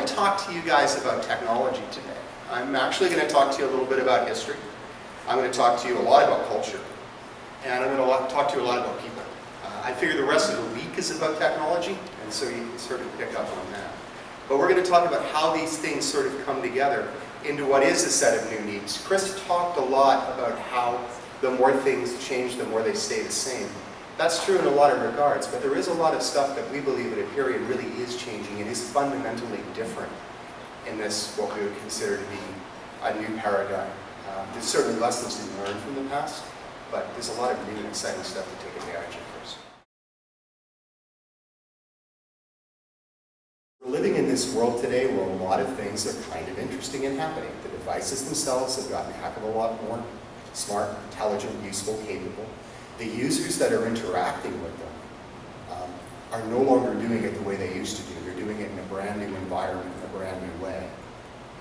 to talk to you guys about technology today. I'm actually going to talk to you a little bit about history. I'm going to talk to you a lot about culture. And I'm going to talk to you a lot about people. I figure the rest of the week is about technology, and so you can sort of pick up on that. But we're going to talk about how these things sort of come together into what is a set of new needs. Chris talked a lot about how the more things change, the more they stay the same. That's true in a lot of regards, but there is a lot of stuff that we believe at Apperian really is changing and is fundamentally different in this, what we would consider to be a new paradigm. There's certainly lessons to learn from the past, but there's a lot of new and exciting stuff to take advantage of first. We're living in this world today where a lot of things are kind of interesting and happening. The devices themselves have gotten a heck of a lot more smart, intelligent, useful, capable. The users that are interacting with them are no longer doing it the way they used to do. They're doing it in a brand new environment, in a brand new way.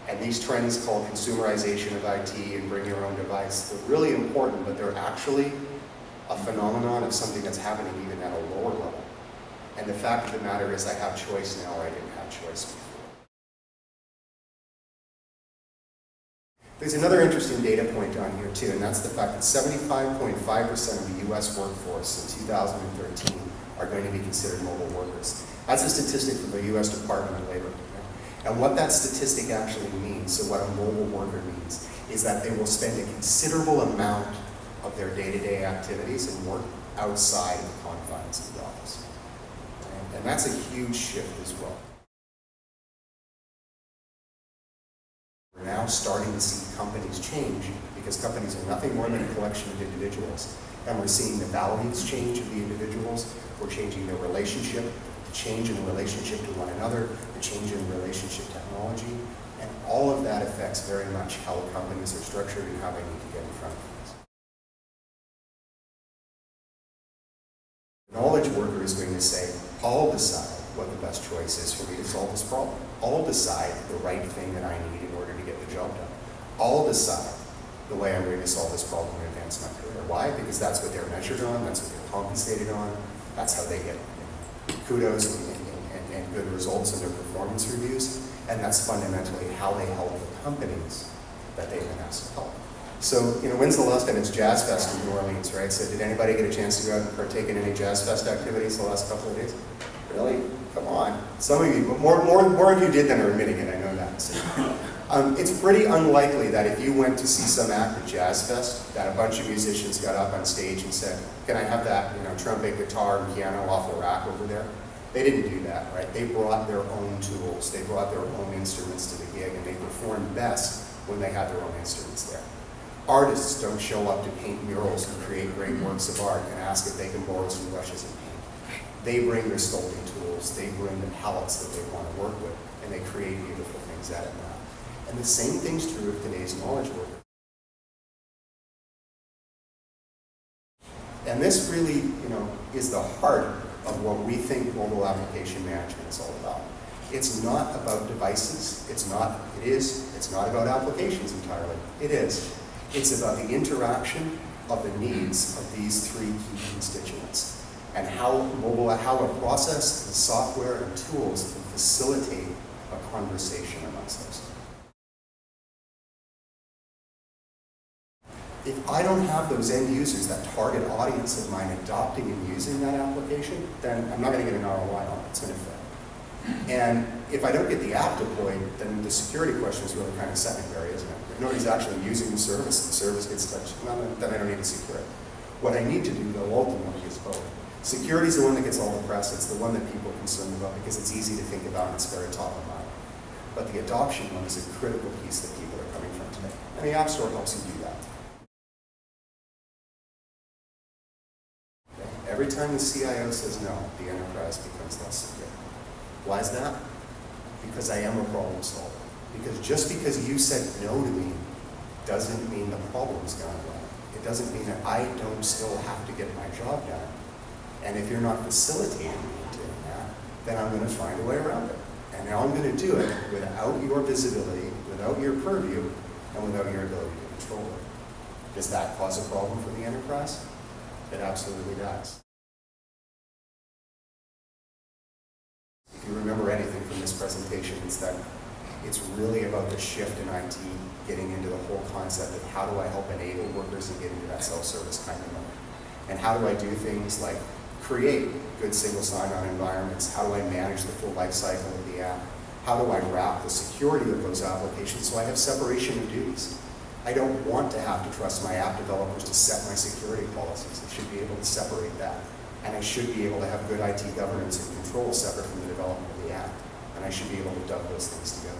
And these trends called consumerization of IT and bring your own device, they're really important, but they're actually a phenomenon of something that's happening even at a lower level. And the fact of the matter is I have choice now where I didn't have choice before. There's another interesting data point on here too, and that's the fact that 75.5% of the US workforce in 2013 are going to be considered mobile workers. That's a statistic from the US Department of Labor. And what that statistic actually means, so what a mobile worker means, is that they will spend a considerable amount of their day-to-day activities and work outside of the confines of the office. And that's a huge shift as well. We're now starting to see companies change because companies are nothing more than a collection of individuals. And we're seeing the values change of the individuals. We're changing their relationship, the change in the relationship to one another, the change in the relationship technology. And all of that affects very much how companies are structured and how they need to get in front of things. The knowledge worker is going to say, I'll decide what the best choice is for me to solve this problem. I'll decide the right thing that I need in order to get the job done. I'll decide the way I'm going to solve this problem and advance my career. Why? Because that's what they're measured on, that's what they're compensated on, that's how they get kudos and good results in their performance reviews, and that's fundamentally how they help the companies that they've been asked to help. So, when's the last time? It's Jazz Fest in New Orleans, right? So did anybody get a chance to go out and partake in any Jazz Fest activities the last couple of days? Really? Come on. Some of you, but more of you did than are admitting it, I know that. So, it's pretty unlikely that if you went to see some act at Jazz Fest, that a bunch of musicians got up on stage and said, can I have that trumpet, guitar, and piano off the rack over there? They didn't do that, right? They brought their own tools, they brought their own instruments to the gig, and they performed best when they had their own instruments there. Artists don't show up to paint murals and create great works of art and ask if they can borrow some brushes and paint. They bring their sculpting tools, they bring the palettes that they want to work with, and they create beautiful things out of that. And the same thing's true of today's knowledge worker. And this really, is the heart of what we think mobile application management is all about. It's not about devices, it's not about applications entirely. It is. It's about the interaction of the needs of these three key constituents and how a process and software and tools can facilitate a conversation amongst those. If I don't have those end users, that target audience of mine adopting and using that application, then I'm not going to get an ROI on it. It's going to fail. And if I don't get the app deployed, then the security question is really kind of secondary, isn't it? If nobody's actually using the service gets touched, then I don't need to secure it. What I need to do, though, ultimately is both. Security is the one that gets all the press. It's the one that people are concerned about because it's easy to think about and it's very top of mind. But the adoption one is a critical piece that people are coming from today. And the App Store helps you do that. Every time the CIO says no, the enterprise becomes less secure. Why is that? Because I am a problem solver. Because just because you said no to me doesn't mean the problem's gone away. It doesn't mean that I don't still have to get my job done. And if you're not facilitating me doing that, then I'm going to find a way around it. And now I'm going to do it without your visibility, without your purview, and without your ability to control it. Does that cause a problem for the enterprise? It absolutely does. if you remember anything from this presentation, it's that it's really about the shift in IT getting into the whole concept of how do I help enable workers to get into that self-service kind of mode. And how do I do things like create good single sign-on environments? How do I manage the full life cycle of the app? How do I wrap the security of those applications so I have separation of duties? I don't want to have to trust my app developers to set my security policies. I should be able to separate that. And I should be able to have good IT governance and control separate from the development of the app. And I should be able to dovetail those things together.